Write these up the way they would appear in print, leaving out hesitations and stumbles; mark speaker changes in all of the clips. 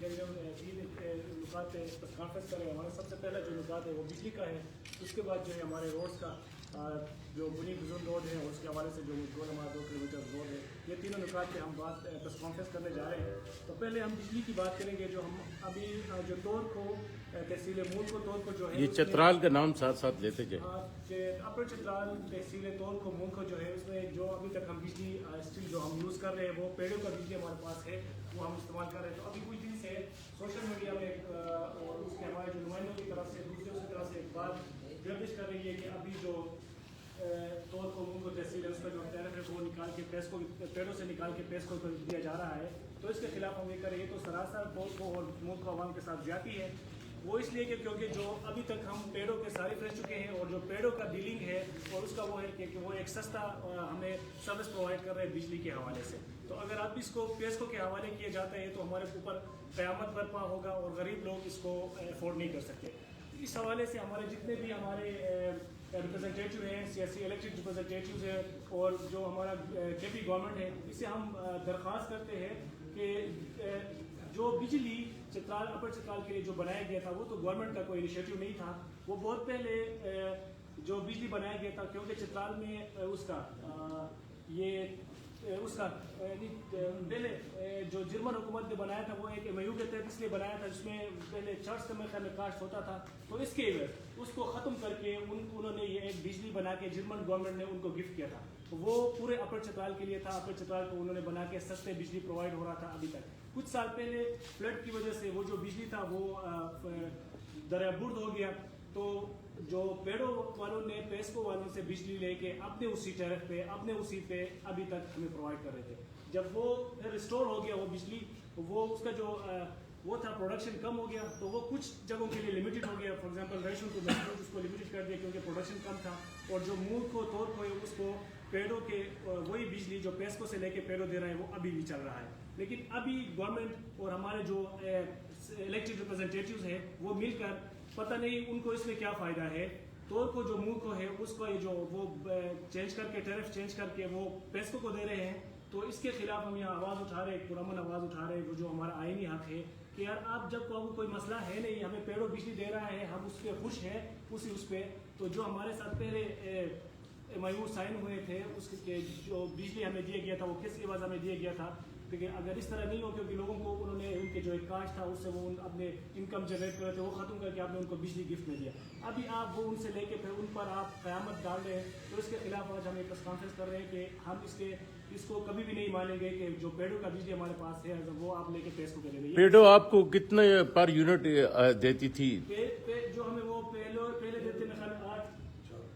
Speaker 1: تین نکات کانفرنس کریں. ہمارا سب سے پہلا جو نکات ہے وہ بجلی کا ہے. اس کے بعد جو ہے ہمارے روڈس کا جو بنی بزرگ روڈ ہے اس کے حوالے سے جو گول ہمارا 2 کلومیٹر روڈ ہے, یہ تینوں نکات پہ ہم بات پریس کانفرنس کرنے جا رہے ہیں. تو پہلے ہم بجلی کی بات کریں گے. جو ہم ابھی جو طور کو تحصیل مول کو طور کو جو ہے
Speaker 2: یہ چترال کا نام ساتھ ساتھ لیتے جائیں.
Speaker 1: اپر چترال تحصیل طور کو مول کو جو ہے اس میں جو ابھی تک ہم بجلی اسٹل جو ہم یوز کر رہے ہیں وہ پیڑوں کا بجلی ہمارے پاس ہے وہ ہم استعمال کر رہے ہیں. تو ابھی کچھ دن سے سوشل میڈیا میں اور اس کے ہمارے جو نمائندوں کی طرف سے دوسروں کی طرف سے ایک بات گردش کر رہی ہے کہ ابھی جو طور کو ملک کو تحصیل ہے اس کا جو ٹیرف ہے وہ نکال کے پیس کو پیڑوں سے نکال کے پیس کو دیا جا رہا ہے. تو اس کے خلاف ہم یہ کر رہے ہیں. تو سراسر طور کو اور ملک کو عوام کے ساتھ زیادتی ہے. وہ اس لیے کہ کیونکہ جو ابھی تک ہم پیڑوں کے صارف رہ چکے ہیں اور جو پیڑوں کا ڈیلنگ ہے اور اس کا وہ ہے کہ وہ ایک سستا ہمیں سروس پرووائڈ کر رہے ہیں بجلی کے حوالے سے. تو اگر آپ اس کو پیسکو کے حوالے کیے جاتے ہیں تو ہمارے اوپر قیامت برپا ہوگا اور غریب لوگ اس کو افورڈ نہیں کر سکتے. اس حوالے سے ہمارے جتنے بھی ہمارے ریپرزنٹیٹیو ہیں, سیاسی الیکٹڈ ریپرزنٹیٹیوز ہیں اور جو ہمارا کے پی گورنمنٹ ہے, اس سے ہم درخواست کرتے ہیں کہ جو بجلی چترال اپر چترال کے لیے جو بنایا گیا تھا وہ تو گورنمنٹ کا کوئی انیشیٹو نہیں تھا. وہ بہت پہلے جو بجلی بنایا گیا تھا کیونکہ چترال میں اس کا پہلے جو جرمن حکومت نے بنایا تھا وہ ایک ایم یو کے تحت اس لیے بنایا تھا جس میں پہلے چرچ کا میں کاسٹ ہوتا تھا. تو اس کے اس کو ختم کر کے انہوں نے یہ ایک بجلی بنا کے جرمن گورنمنٹ نے ان کو گفٹ کیا تھا. وہ پورے اپر چترال کے لیے تھا. اپر چترال کو انہوں نے بنا کے سستے بجلی پرووائڈ ہو رہا تھا. ابھی تک کچھ سال پہلے فلڈ کی وجہ سے وہ جو بجلی تھا وہ دریا برد ہو گیا. تو جو پیڑوں والوں نے پیسکو والوں سے بجلی لے کے اپنے اسی ٹیرف پہ اپنے اسی پہ ابھی تک ہمیں پرووائڈ کر رہے تھے. جب وہ ریسٹور ہو گیا وہ بجلی, وہ اس کا جو وہ تھا پروڈکشن کم ہو گیا تو وہ کچھ جگہوں کے لیے لمیٹڈ ہو گیا. فار ایگزامپل ریشن کو اس کو لمیٹڈ کر دیا کیونکہ پروڈکشن کم تھا. اور جو مول کو طور کو اس کو پیڑوں کے وہی بجلی جو پیسکو سے لے کے پیڑوں دے رہے ہیں وہ ابھی بھی چل رہا ہے. لیکن ابھی گورنمنٹ اور ہمارے جو الیکٹڈ ریپرزنٹیٹیوز ہیں وہ مل کر پتہ نہیں ان کو اس میں کیا فائدہ ہے. طور کو جو ملک کو ہے اس کو جو وہ چینج کر کے ٹیرف چینج کر کے وہ پیسکو کو دے رہے ہیں. تو اس کے خلاف ہم یہاں آواز اٹھا رہے ہیں, پرامن آواز اٹھا رہے ہیں. وہ جو ہمارا آئینی حق ہے کہ یار آپ جب کوئی مسئلہ ہے نہیں, ہمیں پیڑوں بجلی دے رہا ہے, ہم اس پہ خوش ہیں اسی اس پہ. تو جو ہمارے ساتھ پہلے ایم آئی او سائن ہوئے تھے اس کے جو بجلی ہمیں دیا گیا تھا وہ کس کی وجہ ہمیں دیا گیا تھا کہ اگر اس طرح نہیں ہو کیونکہ لوگوں کو انہوں نے ان کے جو ایک کاسٹ تھا اس سے وہ اپنے انکم جنریٹ کر رہے تھے وہ ختم کر کے آپ نے ان کو بجلی گفٹ میں دیا. ابھی آپ وہ ان سے لے کے پھر ان پر آپ قیامت ڈال رہے ہیں. تو اس کے خلاف آج ہم ایک پریس کانفرنس کر رہے ہیں کہ ہم اس کو کبھی بھی نہیں مانیں گے کہ جو پیڑوں کا بجلی ہمارے پاس ہے وہ آپ لے کے پیسکو کے دے دیں.
Speaker 2: پیڑوں آپ کو کتنے پر یونٹ دیتی تھی؟
Speaker 1: جو ہمیں وہ پہلے دیتے میرے خیال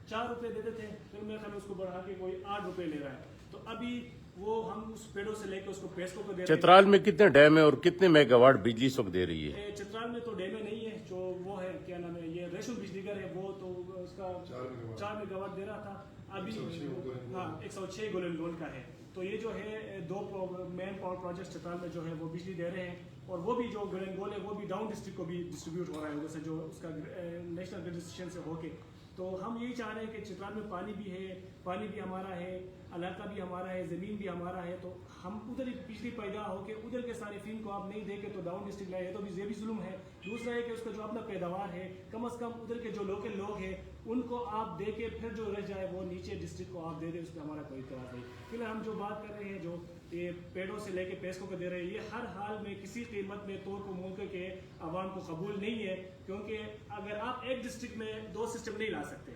Speaker 1: 4 روپے دیتے تھے, پھر میرے خیال میں اس کو بڑھا کے کوئی 8 روپے لے رہا ہے. تو ابھی وہ ہم اس پیڑوں سے لے کے اس کو پیسکو کو دے رہے ہیں.
Speaker 2: چترال میں کتنے ڈیم ہے اور کتنے میگا واٹ بجلی اس وقت دے رہی ہے؟
Speaker 1: چترال میں تو ڈیمیں نہیں ہے. جو وہ ہے کیا نام ہے یہ ریشن بجلی گھر ہے وہ تو اس کا 4 میگا واٹ دے رہا تھا. ابھی 106 گولن گول کا ہے. تو یہ جو ہے 2 مین پاور پروجیکٹ چترال میں جو ہے وہ بجلی دے رہے ہیں. اور وہ بھی جو گولن گول ہے وہ بھی ڈاؤن ڈسٹرکٹ کو بھی ڈسٹریبیوٹ ہو رہا ہے ادھر سے جو اس کا نیشنل گرڈ اسٹیشن سے ہو کے. تو ہم یہی چاہ رہے ہیں کہ چترال میں پانی بھی ہے, پانی بھی ہمارا ہے, علاقہ بھی ہمارا ہے, زمین بھی ہمارا ہے. تو ہم ادھر بجلی پیدا ہو کے ادھر کے صارفین کو آپ نہیں دے کے تو ڈاؤن ڈسٹرکٹ لائے تو یہ بھی ظلم ہے. دوسرا ہے کہ اس کا جو اپنا پیداوار ہے کم از کم ادھر کے جو لوکل لوگ ہیں ان کو آپ دے کے پھر جو رہ جائے وہ نیچے ڈسٹرکٹ کو آپ دے دیں, اس پہ ہمارا کوئی اعتراض نہیں. فی الحال ہم جو بات کر رہے ہیں جو یہ پیڑوں سے لے کے پیسکو کو دے رہے ہیں یہ ہر حال میں کسی قیمت میں طور کو ملک کے عوام کو قبول نہیں ہے. کیونکہ اگر آپ ایک ڈسٹرکٹ میں 2 سسٹم نہیں لا سکتے.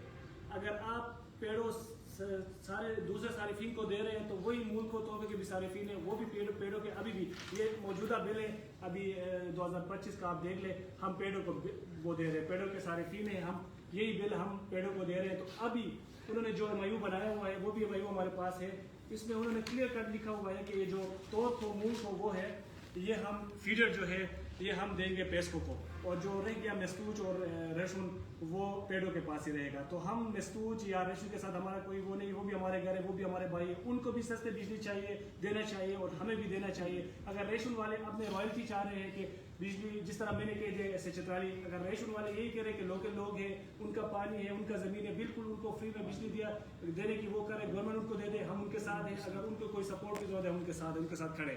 Speaker 1: اگر آپ پیڑوں سارے دوسرے صارفین کو دے رہے ہیں تو وہی ملک و توبے کے بھی صارفین ہیں وہ بھی پیڑوں کے ابھی بھی یہ موجودہ بل ہے ابھی 2025 کا آپ دیکھ لیں, ہم پیڑوں کو وہ دے رہے ہیں, پیڑوں کے صارفین ہیں ہم, یہی بل ہم پیڑوں کو دے رہے ہیں. تو ابھی انہوں نے جو ایم آئی او بنایا ہوا ہے وہ بھی ایم آئی او ہمارے پاس ہے. اس میں انہوں نے کلیئر کٹ لکھا ہوا ہے کہ یہ جو طور کو ملک کو وہ ہے یہ ہم فیڈر جو ہے یہ ہم دیں گے پیسکو کو, اور جو رہ گیا میستوچ اور ریشن وہ پیڑوں کے پاس ہی رہے گا. تو ہم میستوچ یا ریشن کے ساتھ ہمارا کوئی وہ نہیں, وہ بھی ہمارے گھر ہے, وہ بھی ہمارے بھائی ہیں, ان کو بھی سستے بجلی چاہیے دینا چاہیے اور ہمیں بھی دینا چاہیے. اگر ریشن والے اپنے رائلٹی چاہ رہے ہیں کہ بجلی جس طرح میں نے کہہ دیا ایسے چترالی, اگر ریشن والے یہی کہہ رہے ہیں کہ لوکل لوگ ہیں ان کا پانی ہے ان کا زمین ہے بالکل ان کو فری میں بجلی دینے کی وہ کرے, گورنمنٹ ان کو دے دے, ہم ان کے ساتھ ہیں. اگر ان کو کوئی سپورٹ کی ضرورت ہے ہم ان کے ساتھ کھڑے.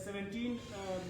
Speaker 1: 17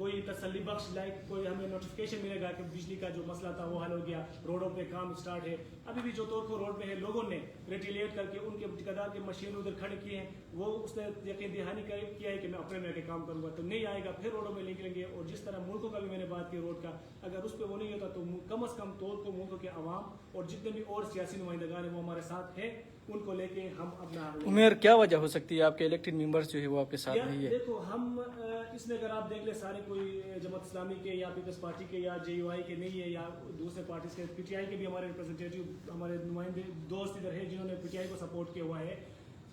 Speaker 1: کوئی تسلی بخش لائک کوئی ہمیں نوٹیفیکیشن ملے گا کہ بجلی کا جو مسئلہ تھا وہ حل ہو گیا, روڈوں پہ کام سٹارٹ ہے. ابھی بھی جو تورکھو روڈ پہ ہے لوگوں نے ریٹیلیٹ کر کے ان کے ٹھیکیدار کے مشین ادھر کھڑے کیے ہیں, وہ اس نے یقین دہانی کیا ہے کہ میں اپنے میں کے کام کروں گا, تو نہیں آئے گا, پھر روڈوں میں نکلیں گے. اور جس طرح ملکوں کا بھی میں نے بات کی روڈ کا, اگر اس پہ وہ نہیں ہوتا تو کم از کم تورکھو ملکوں کے عوام اور جتنے بھی اور سیاسی نمائندگان ہیں وہ ہمارے ساتھ ہیں, ان کو لے کے ہم اپنا
Speaker 3: عمیر کیا وجہ ہو سکتی ہے آپ کے الیکٹڈ ممبرز جو ہے وہ آپ کے ساتھ نہیں ہے؟
Speaker 1: دیکھو ہم اس میں اگر آپ دیکھ لیں سارے کوئی جماعت اسلامی کے یا پیپلز پارٹی کے یا جے یو آئی کے نہیں ہے یا دوسرے پارٹیز کے, پی ٹی آئی کے بھی ہمارے ریپرزنٹیٹیو ہمارے نمائندے دوست ادھر ہیں جنہوں نے پی ٹی آئی کو سپورٹ کیا ہوا ہے,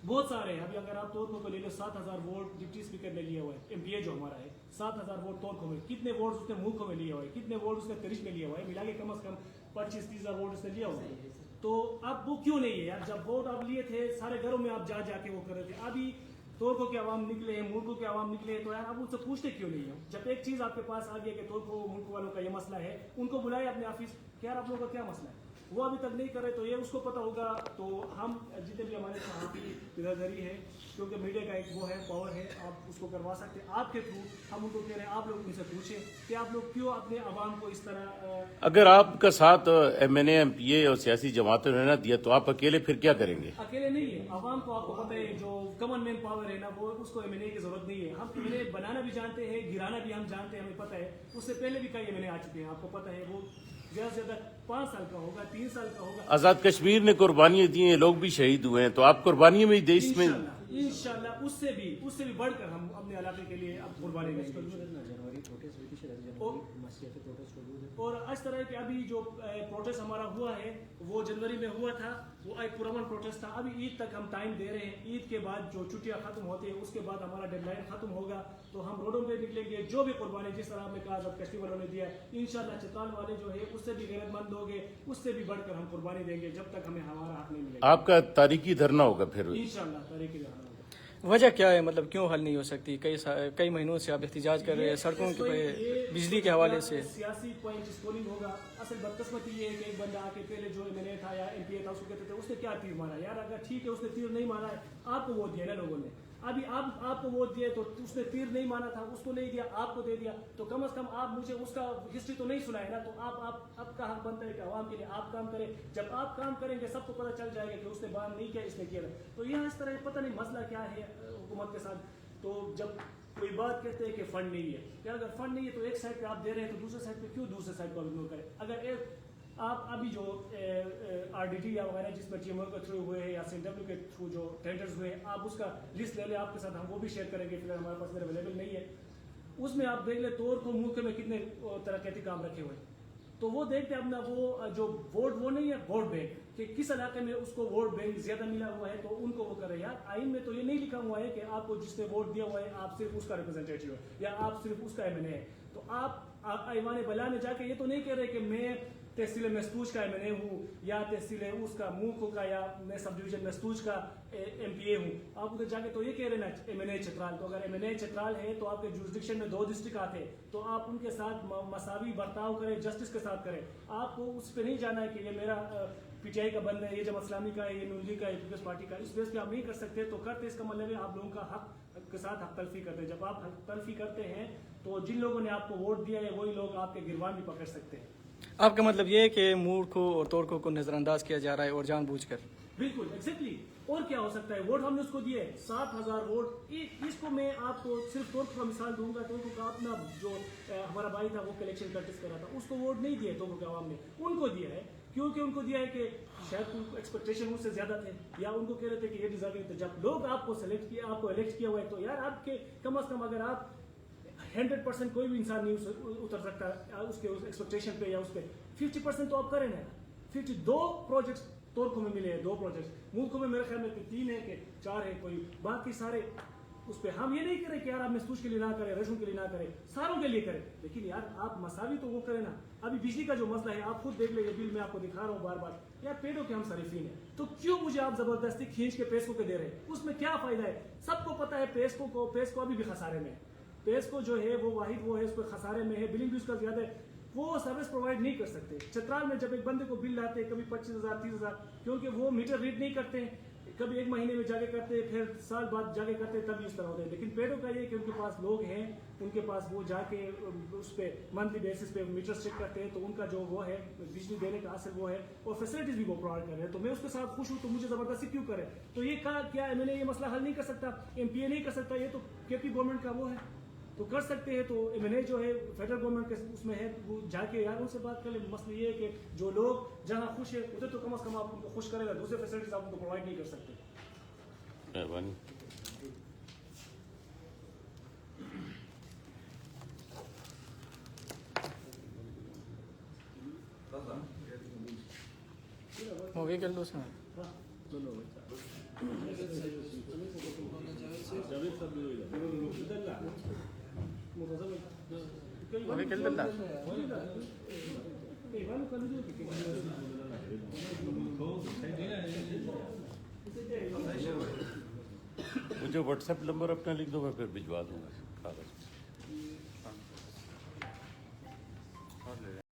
Speaker 1: بہت سارے ہیں. ابھی اگر آپ تورکھو کو لے لیں 7,000 ووٹ ڈپٹی اسپیکر نے لیا ہوا ہے, ایم پی اے جو ہمارا ہے 7,000 ووٹ تورکھو میں, کتنے ووٹ اس نے ملکوں میں لیا ہوا ہے, کتنے ووٹ اس نے ترش میں لیا ہوا ہے, ملا کے کم از کم 25-30,000 ووٹ اس نے لیا ہوا ہے. تو اب وہ کیوں نہیں ہے یار, جب ووٹ آپ لیے تھے سارے گھروں میں آپ جا کے وہ کر رہے تھے, ابھی تورکھو کے عوام نکلے ہیں, ملکوں کے عوام نکلے ہیں, تو یار آپ ان سے پوچھتے کیوں نہیں ہیں؟ جب ایک چیز آپ کے پاس آ گئی کہ تورکھو ملک والوں کا یہ مسئلہ ہے, ان کو بلائے اپنے آفس کہ یار آپ لوگوں کا کیا مسئلہ ہے, وہ ابھی تک نہیں کر رہے, تو یہ اس کو پتا ہوگا. تو ہم جتنے بھی ہمارے صحافی برادری ہے, کیونکہ میڈیا کا ایک وہ ہے پاور ہے, آپ اس کو کروا سکتے ہیں آپ کے تھرو. ہم ان کو کہہ رہے ہیں آپ لوگ ان سے پوچھیں کہ آپ لوگ کیوں اپنے عوام کو اس طرح.
Speaker 2: اگر آپ کا ساتھ ایم این اے, ایم پی اے اور سیاسی جماعتوں نے نہ دیا تو آپ اکیلے پھر کیا کریں گے؟
Speaker 1: اکیلے نہیں ہے, عوام کو آپ کو پتہ ہے جو کمن مین پاور ہے نا, وہ اس کو ایم این اے کی ضرورت نہیں ہے. ہم ایم این اے بنانا بھی جانتے ہیں, گرانا بھی ہم جانتے ہیں, ہمیں پتہ ہے. اس سے پہلے بھی کئی ایم این اے آ چکے ہیں, آپ کو پتہ ہے. وہ زیادہ سے زیادہ 5 سال کا ہوگا, 3 سال کا ہوگا.
Speaker 2: آزاد کشمیر نے قربانیاں دی ہیں, لوگ بھی شہید ہوئے ہیں, تو آپ قربانیوں میں دیش میں
Speaker 1: انشاءاللہ اس سے بھی بڑھ کر ہم اپنے علاقے کے لیے اب قربانی دیں گے. اور اس طرح کہ ابھی جو پروٹیسٹ ہمارا ہوا ہے وہ جنوری میں ہوا تھا, وہ ایک پرامن پروٹیسٹ تھا. ابھی عید تک ہم ٹائم دے رہے ہیں, عید کے بعد جو چھٹیاں ختم ہوتی ہیں اس کے بعد ہمارا ڈیڈ لائن ختم ہوگا, تو ہم روڈوں پہ نکلیں گے. جو بھی قربانی جس طرح ہم نے کہا آزاد کشمیر والوں نے دیا ہے, انشاءاللہ چترال والے جو ہے اس سے بھی غیرت مند ہوگے, اس سے بھی بڑھ کر ہم قربانی دیں گے جب تک ہمیں ہمارا حق نہیں ملے گا.
Speaker 2: آپ کا تاریخی دھرنا ہوگا پھر
Speaker 1: انشاءاللہ تاریخی دھرنا ہوگا.
Speaker 3: وجہ کیا ہے, مطلب کیوں حل نہیں ہو سکتی؟ کئی مہینوں سے آپ احتجاج کر رہے ہیں سڑکوں کے بجلی کے حوالے سے.
Speaker 1: سیاسی پوائنٹ اسکورنگ ہوگا. اصل بدقسمتی یہ ہے کہ ایک بندہ آ کے پہلے جو ایم این اے تھا یا ایم پی اے تھا اس کو کہتے تھے اس نے کیا تیر مارا. یار اگر ٹھیک ہے اس نے تیر نہیں مارا ہے, آپ کو ووٹ دیا نا لوگوں نے, ابھی آپ کو ووٹ دیے تو اس نے تیر نہیں مارا تھا, اس کو نہیں دیا, آپ کو دے دیا, تو کم از کم آپ مجھے اس کا ہسٹری تو نہیں سنائے نا. تو آپ کا حق بنتا ہے کہ عوام کے لیے آپ کام کریں. جب آپ کام کریں گے سب کو پتہ چل جائے گا کہ اس نے بان نہیں کیا, اس نے کیا. تو یہاں اس طرح پتہ نہیں مسئلہ کیا ہے حکومت کے ساتھ. تو جب کوئی بات کہتے ہیں کہ فنڈ نہیں ہے, یا اگر فنڈ نہیں ہے تو ایک سائڈ پہ آپ دے رہے ہیں تو دوسرے سائڈ پہ کیوں دوسرے سائڈ کو اگنور کریں. اگر آپ ابھی جو آر ڈی ٹی یا وغیرہ جس میں ٹی ایم او کے تھرو ہوئے ہیں یا سی این ڈبلیو کے تھرو جو ٹینڈرز ہوئے ہیں, آپ اس کا لسٹ لے لیں, آپ کے ساتھ ہم وہ بھی شیئر کریں گے. فی الحال ہمارے پاس اویلیبل نہیں ہے. اس میں آپ دیکھ لیں تورکھو ملک میں کتنے ترقیاتی کام رکھے ہوئے ہیں, تو وہ دیکھتے ہیں اپنا وہ جو ووٹ وہ نہیں ہے ووٹ بینک, کہ کس علاقے میں اس کو ووٹ بینک زیادہ ملا ہوا ہے تو ان کو وہ کرے. یار آئین میں تو یہ نہیں لکھا ہوا ہے کہ آپ کو جس نے ووٹ دیا ہوا ہے آپ صرف اس کا ریپرزینٹیٹیو ہے یا آپ صرف اس کا ایم این اے ہے. تو آپ ایوان بلا میں جا کے یہ تو نہیں کہہ رہے کہ میں تحصیل مستوج کا ایم این اے ہوں یا تحصیل اس کا ملکو کا یا میں سب ڈویژن مستوج کا ایم پی اے ہوں. آپ ادھر جا کے تو یہ کہہ رہے نا ایم این اے چترال. تو اگر ایم این اے چترال ہے تو آپ کے جورسڈکشن میں 2 ڈسٹرکٹ آتے ہیں, تو آپ ان کے ساتھ مساوی برتاؤ کریں, جسٹس کے ساتھ کریں. آپ کو اس پہ نہیں جانا ہے کہ یہ میرا پی ٹی آئی کا بند ہے, یہ جماعت اسلامی کا ہے, یہ نون لیگ کا ہے, پیپلز پارٹی کا. اس بیس پہ آپ نہیں کر سکتے. تو کرتے اس کا مطلب ہے آپ لوگوں کا حق کے ساتھ حق تلفی کرتے ہیں. جب آپ حق تلفی کرتے ہیں تو جن لوگوں نے آپ کو ووٹ دیا ہے وہی لوگ آپ کے گروان بھی پکڑ سکتے ہیں.
Speaker 3: آپ کا مطلب یہ ہے کہ ملکوں اور تورکھو کو نظر انداز کیا جا رہا ہے اور جان بوجھ کر؟
Speaker 1: بالکل ایگزیکٹلی. اور کیا ہو سکتا ہے؟ ووٹ ہم نے اس کو دیے 7,000 ووٹ. اس کو میں آپ کو صرف تورکھو کا مثال دوں گا. تورکھو کا اپنا جو ہمارا بھائی تھا وہ کلیکشن پریکٹس کر رہا تھا, اس کو ووٹ نہیں دیے تورکھو کے عوام نے, ان کو دیا ہے. کیونکہ ان کو دیا ہے کہ شاید ایکسپیکٹیشن ان سے زیادہ تھے یا ان کو کہہ رہے تھے کہ یہ ڈیزرونگ تھے. جب لوگ آپ کو سلیکٹ کیا, آپ کو الیکٹ کیا ہوا ہے, تو یار آپ کے کم از کم اگر آپ 100% کوئی بھی انسان نہیں اتر سکتا اس کے ایکسپیکٹیشن پہ یا اس پہ 50% تو آپ کریں نا. 52 پروجیکٹس تورکھو میں ملے ہیں, 2 پروجیکٹس ملکوں میں میرے خیال میں 3 ہے کہ 4 ہے, کوئی باقی سارے اس پہ. ہم یہ نہیں کریں کہ یار آپ مستوج کے لیے نہ کریں, ریشن کے لیے نہ کریں, ساروں کے لیے کریں, لیکن یار آپ مساوی تو وہ کریں نا. ابھی بجلی کا جو مسئلہ ہے آپ خود دیکھ لیں, یہ بل میں آپ کو دکھا رہا ہوں بار بار. یار پیڑوں کے ہم صارفین ہیں, تو کیوں مجھے آپ زبردستی کھینچ کے پیسکو کے دے رہے ہیں؟ اس میں کیا فائدہ ہے؟ سب کو پتا ہے پیسکو ابھی بھی خسارے میں ہے. پیسکو جو ہے وہ واحد وہ ہے, اس پہ خسارے میں ہے, بلنگ بھی اس کا زیادہ ہے, وہ سروس پرووائڈ نہیں کر سکتے. چترال میں جب ایک بندے کو بل لاتے ہیں کبھی 25,000 30,000, کیونکہ وہ میٹر ریڈ نہیں کرتے ہیں. کبھی 1 مہینے میں جا کے کرتے پھر سال بعد جا کے کرتے تب اس طرح ہوتے ہیں. لیکن پیڑوں کا یہ کہ ان کے پاس لوگ ہیں, ان کے پاس وہ جا کے اس پہ منتھلی بیسس پہ میٹر چیک کرتے ہیں, تو ان کا جو وہ ہے بجلی دینے کا اصل وہ ہے, اور فیسلٹیز بھی وہ پرووائڈ کر رہے ہیں. تو میں اس کے ساتھ خوش ہوں, تو مجھے زبردستی کیوں کرے؟ تو یہ کیا ایم این اے یہ مسئلہ حل نہیں کر سکتا, ایم پی اے نہیں کر سکتا, یہ تو کے پی گورنمنٹ کا وہ ہے, تو کر سکتے ہیں. تو ایم این اے جو ہے فیڈرل گورنمنٹ کے اس میں ہے, وہ جا کے یار ان سے بات کر لیں. مسئلہ یہ ہے کہ جو لوگ جہاں خوش ہے ادھر تو کم از کم آپ ان کو خوش کرے گا, دوسرے فیسلٹیز آپ ان کو پرووائڈ نہیں کر سکتے.
Speaker 2: مہربانی.
Speaker 3: ہو گئے کل دو سال
Speaker 2: مجھے واٹس ایپ نمبر اپنا لکھ دو, میں پھر بھجوا دوں گا.